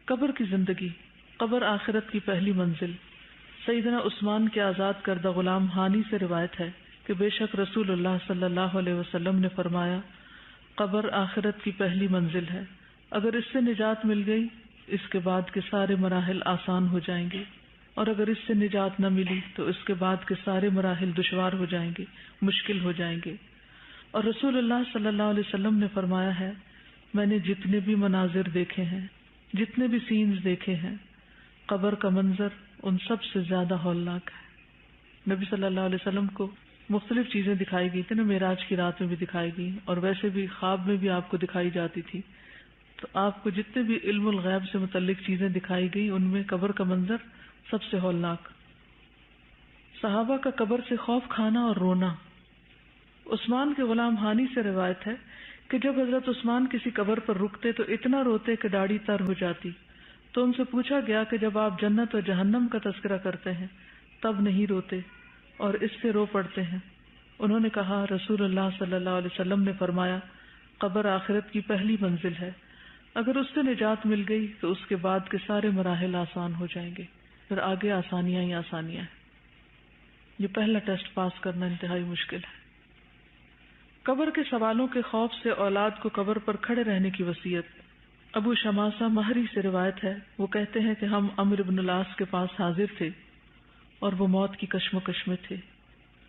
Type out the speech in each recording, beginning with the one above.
قبر کی زندگی، قبر آخرت کی پہلی منزل۔ سیدنا عثمان کے آزاد کردہ غلام ہانی سے روایت ہے کہ بے شک رسول اللہ صلی اللہ علیہ وسلم نے فرمایا، قبر آخرت کی پہلی منزل ہے، اگر اس سے نجات مل گئی اس کے بعد کے سارے مراحل آسان ہو جائیں گے، اور اگر اس سے نجات نہ ملی تو اس کے بعد کے سارے مراحل دشوار ہو جائیں گے، مشکل ہو جائیں گے۔ اور رسول اللہ صلی اللہ علیہ وسلم نے فرمایا ہے، میں نے جتنے بھی مناظر دیکھے ہیں، جتنے بھی سینز دیکھے ہیں، قبر کا منظر ان سب سے زیادہ ہولناک ہے۔ نبی صلی اللہ علیہ وسلم کو مختلف چیزیں دکھائی گئی تھی نا، معراج کی رات میں بھی دکھائی گئی، اور ویسے بھی خواب میں بھی آپ کو دکھائی جاتی تھی۔ تو آپ کو جتنے بھی علم الغیب سے متعلق چیزیں دکھائی گئی ان میں قبر کا منظر سب سے ہولناک۔ صحابہ کا قبر سے خوف کھانا اور رونا۔ عثمان کے غلام ہانی سے روایت ہے کہ جب حضرت عثمان کسی قبر پر رکتے تو اتنا روتے کہ داڑھی تر ہو جاتی، تو ان سے پوچھا گیا کہ جب آپ جنت اور جہنم کا تذکرہ کرتے ہیں تب نہیں روتے اور اس سے رو پڑتے ہیں؟ انہوں نے کہا، رسول اللہ صلی اللہ علیہ وسلم نے فرمایا، قبر آخرت کی پہلی منزل ہے، اگر اس سے نجات مل گئی تو اس کے بعد کے سارے مراحل آسان ہو جائیں گے، پھر آگے آسانیاں ہی آسانیاں ہیں۔ یہ پہلا ٹیسٹ پاس کرنا انتہائی مشکل ہے۔ قبر کے سوالوں کے خوف سے اولاد کو قبر پر کھڑے رہنے کی وصیت۔ ابو شماسہ مہری سے روایت ہے، وہ کہتے ہیں کہ ہم عمرو بن العاص کے پاس حاضر تھے اور وہ موت کی کشمکش میں تھے۔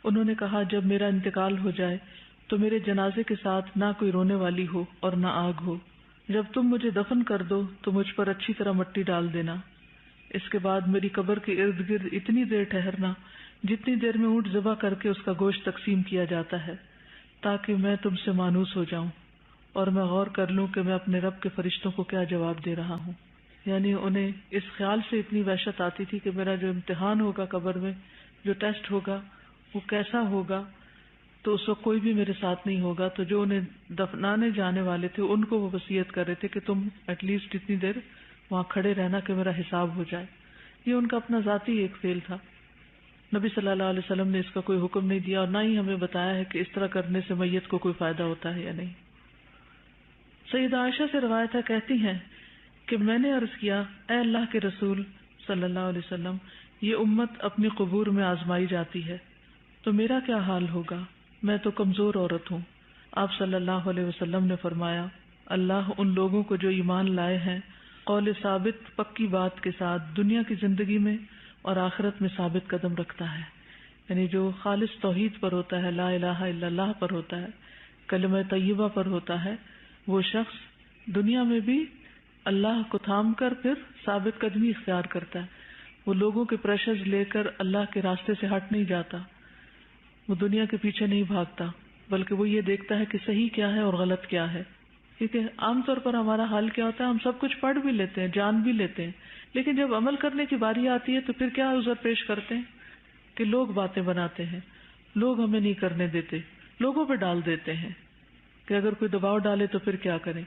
انہوں نے کہا، جب میرا انتقال ہو جائے تو میرے جنازے کے ساتھ نہ کوئی رونے والی ہو اور نہ آگ ہو، جب تم مجھے دفن کر دو تو مجھ پر اچھی طرح مٹی ڈال دینا، اس کے بعد میری قبر کے ارد گرد اتنی دیر ٹھہرنا جتنی دیر میں اونٹ ذبح کر کے اس کا گوشت تقسیم کیا جاتا ہے، تاکہ میں تم سے مانوس ہو جاؤں اور میں غور کر لوں کہ میں اپنے رب کے فرشتوں کو کیا جواب دے رہا ہوں۔ یعنی انہیں اس خیال سے اتنی وحشت آتی تھی کہ میرا جو امتحان ہوگا قبر میں، جو ٹیسٹ ہوگا وہ کیسا ہوگا، تو اس وقت کوئی بھی میرے ساتھ نہیں ہوگا۔ تو جو انہیں دفنانے جانے والے تھے ان کو وہ وصیت کر رہے تھے کہ تم ایٹ لیسٹ اتنی دیر وہاں کھڑے رہنا کہ میرا حساب ہو جائے۔ یہ ان کا اپنا ذاتی ایک فعل تھا، نبی صلی اللہ علیہ وسلم نے اس کا کوئی حکم نہیں دیا اور نہ ہی ہمیں بتایا ہے کہ اس طرح کرنے سے میت کو کوئی فائدہ ہوتا ہے یا نہیں۔ سیدہ عائشہ سے روایت ہے، کہتی ہیں کہ میں نے عرض کیا، اے اللہ کے رسول صلی اللہ علیہ وسلم، یہ امت اپنی قبور میں آزمائی جاتی ہے تو میرا کیا حال ہوگا؟ میں تو کمزور عورت ہوں۔ آپ صلی اللہ علیہ وسلم نے فرمایا، اللہ ان لوگوں کو جو ایمان لائے ہیں قول ثابت پکی بات کے ساتھ دنیا کی زندگی میں اور آخرت میں ثابت قدم رکھتا ہے، یعنی جو خالص توحید پر ہوتا ہے، لا الہ الا اللہ پر ہوتا ہے، کلمہ طیبہ پر ہوتا ہے، وہ شخص دنیا میں بھی اللہ کو تھام کر پھر ثابت قدمی اختیار کرتا ہے۔ وہ لوگوں کے پریشرز لے کر اللہ کے راستے سے ہٹ نہیں جاتا، وہ دنیا کے پیچھے نہیں بھاگتا، بلکہ وہ یہ دیکھتا ہے کہ صحیح کیا ہے اور غلط کیا ہے۔ کیونکہ عام طور پر ہمارا حال کیا ہوتا ہے، ہم سب کچھ پڑھ بھی لیتے ہیں، جان بھی لیتے ہیں، لیکن جب عمل کرنے کی باری آتی ہے تو پھر کیا عذر پیش کرتے ہیں کہ لوگ باتیں بناتے ہیں، لوگ ہمیں نہیں کرنے دیتے، لوگوں پہ ڈال دیتے ہیں کہ اگر کوئی دباؤ ڈالے تو پھر کیا کریں۔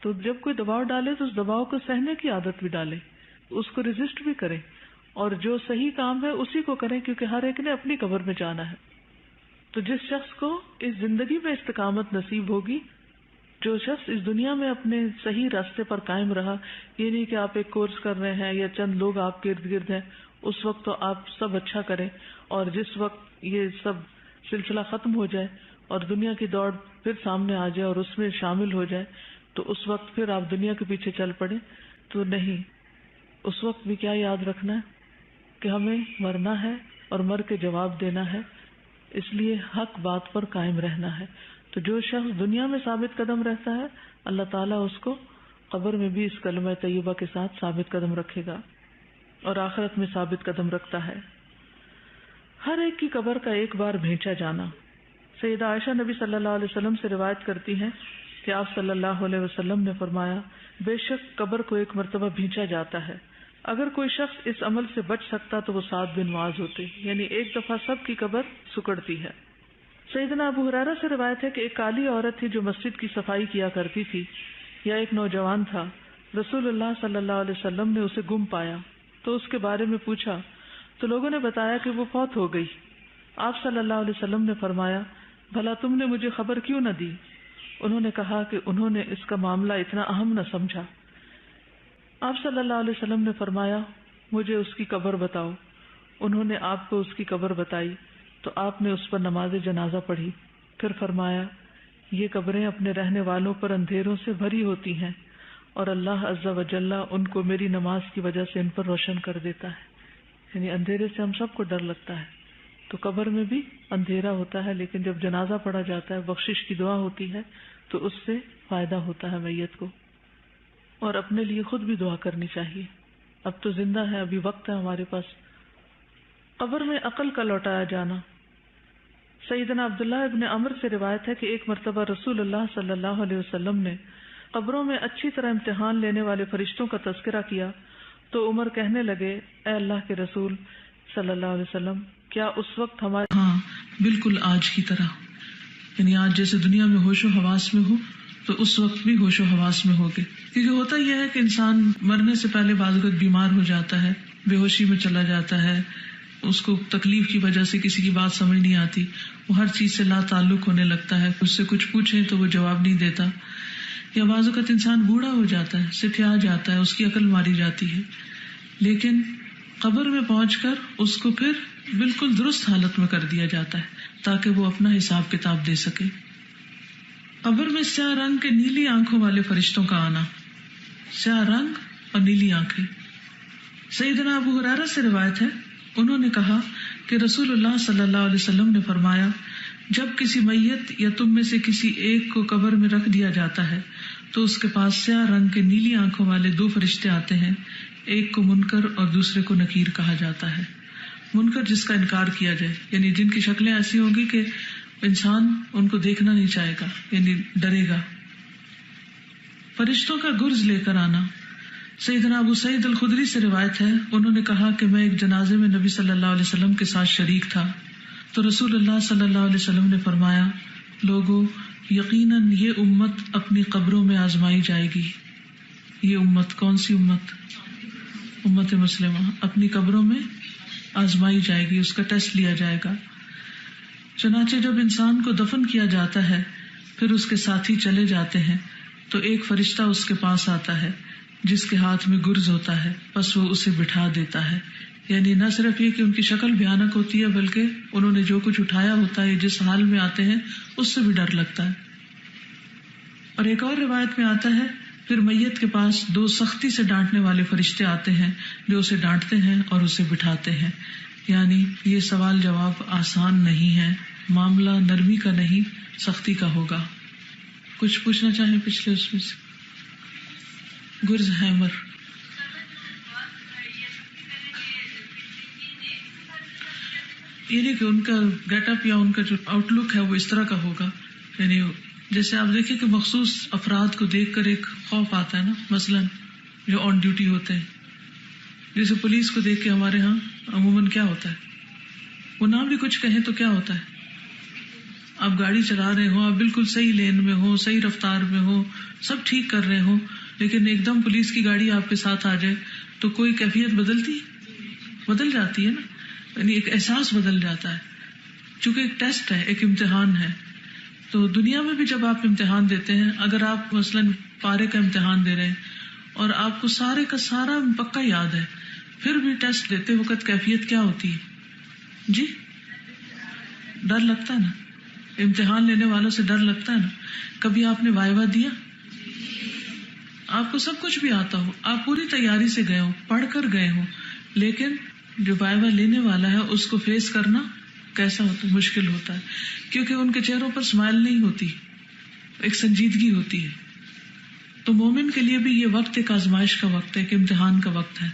تو جب کوئی دباؤ ڈالے تو اس دباؤ کو سہنے کی عادت بھی ڈالیں، اس کو ریزسٹ بھی کریں، اور جو صحیح کام ہے اسی کو کریں، کیونکہ ہر ایک نے اپنی قبر میں جانا ہے۔ تو جس شخص کو اس زندگی میں استقامت نصیب ہوگی، جو شخص اس دنیا میں اپنے صحیح راستے پر قائم رہا، یہ نہیں کہ آپ ایک کورس کر رہے ہیں یا چند لوگ آپ کے ارد گرد ہیں، اس وقت تو آپ سب اچھا کریں، اور جس وقت یہ سب سلسلہ ختم ہو جائے اور دنیا کی دوڑ پھر سامنے آ جائے اور اس میں شامل ہو جائے تو اس وقت پھر آپ دنیا کے پیچھے چل پڑیں، تو نہیں، اس وقت بھی کیا یاد رکھنا ہے کہ ہمیں مرنا ہے اور مر کے جواب دینا ہے، اس لیے حق بات پر قائم رہنا ہے۔ تو جو شخص دنیا میں ثابت قدم رہتا ہے، اللہ تعالیٰ اس کو قبر میں بھی اس کلمہ طیبہ کے ساتھ ثابت قدم رکھے گا اور آخرت میں ثابت قدم رکھتا ہے۔ ہر ایک کی قبر کا ایک بار بھینچا جانا۔ سیدہ عائشہ نبی صلی اللہ علیہ وسلم سے روایت کرتی ہیں کہ آپ صلی اللہ علیہ وسلم نے فرمایا، بے شک قبر کو ایک مرتبہ بھینچا جاتا ہے، اگر کوئی شخص اس عمل سے بچ سکتا تو وہ 7 بن معاذ ہوتے، یعنی ایک دفعہ سب کی قبر سکڑتی ہے۔ سیدنا ابو ہریرہ سے روایت ہے کہ ایک کالی عورت تھی جو مسجد کی صفائی کیا کرتی تھی، یا ایک نوجوان تھا، رسول اللہ صلی اللہ علیہ وسلم نے اسے گم پایا تو اس کے بارے میں پوچھا تو لوگوں نے بتایا کہ وہ فوت ہو گئی۔ آپ صلی اللہ علیہ وسلم نے فرمایا، بھلا تم نے مجھے خبر کیوں نہ دی؟ انہوں نے کہا کہ انہوں نے اس کا معاملہ اتنا اہم نہ سمجھا۔ آپ صلی اللہ علیہ وسلم نے فرمایا مجھے اس کی قبر بتاؤ. انہوں نے آپ کو اس کی قبر بتائی تو آپ نے اس پر نماز جنازہ پڑھی. پھر فرمایا یہ قبریں اپنے رہنے والوں پر اندھیروں سے بھری ہوتی ہیں اور اللہ عز و جل ان کو میری نماز کی وجہ سے ان پر روشن کر دیتا ہے. یعنی اندھیرے سے ہم سب کو ڈر لگتا ہے تو قبر میں بھی اندھیرا ہوتا ہے، لیکن جب جنازہ پڑھا جاتا ہے بخشش کی دعا ہوتی ہے تو اس سے فائدہ ہوتا ہے میت کو. اور اپنے لیے خود بھی دعا کرنی چاہیے. اب تو زندہ ہے، ابھی وقت ہے ہمارے پاس. قبر میں عقل کا لوٹایا جانا. سیدنا عبداللہ ابن عمر سے روایت ہے کہ ایک مرتبہ رسول اللہ صلی اللہ علیہ وسلم نے قبروں میں اچھی طرح امتحان لینے والے فرشتوں کا تذکرہ کیا تو عمر کہنے لگے اے اللہ کے رسول صلی اللہ علیہ وسلم، کیا اس وقت ہمارے بالکل آج کی طرح، یعنی آج جیسے دنیا میں ہوش و حواس میں ہو تو اس وقت بھی ہوش و حواس میں ہوگے. کیونکہ ہوتا یہ ہے کہ انسان مرنے سے پہلے بعض وقت بیمار ہو جاتا ہے، بے ہوشی میں چلا جاتا ہے، اس کو تکلیف کی وجہ سے کسی کی بات سمجھ نہیں آتی، وہ ہر چیز سے لا تعلق ہونے لگتا ہے، اس سے کچھ پوچھیں تو وہ جواب نہیں دیتا. یا بعض اوقات انسان بوڑھا ہو جاتا ہے، سٹھیا جاتا ہے، اس کی عقل ماری جاتی ہے. لیکن قبر میں پہنچ کر اس کو پھر بالکل درست حالت میں کر دیا جاتا ہے تاکہ وہ اپنا حساب کتاب دے سکے. قبر میں سیاہ رنگ کے نیلی آنکھوں والے فرشتوں کا آنا. سیاہ رنگ اور نیلی آنکھیں. سیدنا ابو ہریرہ سے روایت ہے، انہوں نے کہا کہ رسول اللہ صلی اللہ علیہ وسلم نے فرمایا جب کسی میت یا تم میں سے کسی ایک کو قبر میں رکھ دیا جاتا ہے تو اس کے پاس سیاہ رنگ کے نیلی آنکھوں والے دو فرشتے آتے ہیں. ایک کو منکر اور دوسرے کو نکیر کہا جاتا ہے. منکر جس کا انکار کیا جائے، یعنی جن کی شکلیں ایسی ہوں گی کہ انسان ان کو دیکھنا نہیں چاہے گا، یعنی ڈرے گا. فرشتوں کا گرز لے کر آنا. سیدنا ابو سعید الخدری سے روایت ہے، انہوں نے کہا کہ میں ایک جنازے میں نبی صلی اللہ علیہ وسلم کے ساتھ شریک تھا تو رسول اللہ صلی اللہ علیہ وسلم نے فرمایا لوگوں یقیناً یہ امت اپنی قبروں میں آزمائی جائے گی. یہ امت کون سی امت؟ امت مسلمہ اپنی قبروں میں آزمائی جائے گی، اس کا ٹیسٹ لیا جائے گا. چنانچہ جب انسان کو دفن کیا جاتا ہے پھر اس کے ساتھی چلے جاتے ہیں تو ایک فرشتہ اس کے پاس آتا ہے جس کے ہاتھ میں گرز ہوتا ہے، بس وہ اسے بٹھا دیتا ہے. یعنی نہ صرف یہ کہ ان کی شکل بھیانک ہوتی ہے بلکہ انہوں نے جو کچھ اٹھایا ہوتا ہے، جس حال میں آتے ہیں اس سے بھی ڈر لگتا ہے. اور ایک اور روایت میں آتا ہے پھر میت کے پاس دو سختی سے ڈانٹنے والے فرشتے آتے ہیں جو اسے ڈانٹتے ہیں اور اسے بٹھاتے ہیں. یعنی یہ سوال جواب آسان نہیں ہے، معاملہ نرمی کا نہیں سختی کا ہوگا. کچھ پوچھنا چاہیں پچھلے اس میں سے؟ گرز ہیمر. یعنی کہ ان کا گیٹ اپ یا ان کا جو آؤٹ لک ہے وہ اس طرح کا ہوگا. یعنی جیسے آپ دیکھیں کہ مخصوص افراد کو دیکھ کر ایک خوف آتا ہے نا، مثلا جو آن ڈیوٹی ہوتے ہیں، جیسے پولیس کو دیکھ کے ہمارے ہاں عموماً کیا ہوتا ہے، وہ نہ بھی کچھ کہیں تو کیا ہوتا ہے، آپ گاڑی چلا رہے ہو، آپ بالکل صحیح لین میں ہو، صحیح رفتار میں ہو، سب ٹھیک کر رہے ہو، لیکن ایک دم پولیس کی گاڑی آپ کے ساتھ آ جائے تو کوئی کیفیت بدل جاتی ہے نا. یعنی ایک احساس بدل جاتا ہے، چونکہ ایک ٹیسٹ ہے، ایک امتحان ہے. تو دنیا میں بھی جب آپ امتحان دیتے ہیں، اگر آپ مثلاً پارے کا امتحان دے رہے ہیں اور آپ کو سارے کا سارا پکا یاد ہے، پھر بھی ٹیسٹ دیتے وقت کیفیت کیا ہوتی ہے؟ جی ڈر لگتا ہے نا. امتحان لینے والوں سے ڈر لگتا ہے نا. کبھی آپ نے وائوا دیا، آپ کو سب کچھ بھی آتا ہو، آپ پوری تیاری سے گئے ہو، پڑھ کر گئے ہو، لیکن جو وائوا لینے والا ہے اس کو فیس کرنا کیسا ہوتا ہے؟ مشکل ہوتا ہے، کیونکہ ان کے چہروں پر اسمائل نہیں ہوتی، ایک سنجیدگی ہوتی ہے. تو مومن کے لیے بھی یہ وقت ایک آزمائش کا وقت ہے، ایک امتحان کا وقت ہے.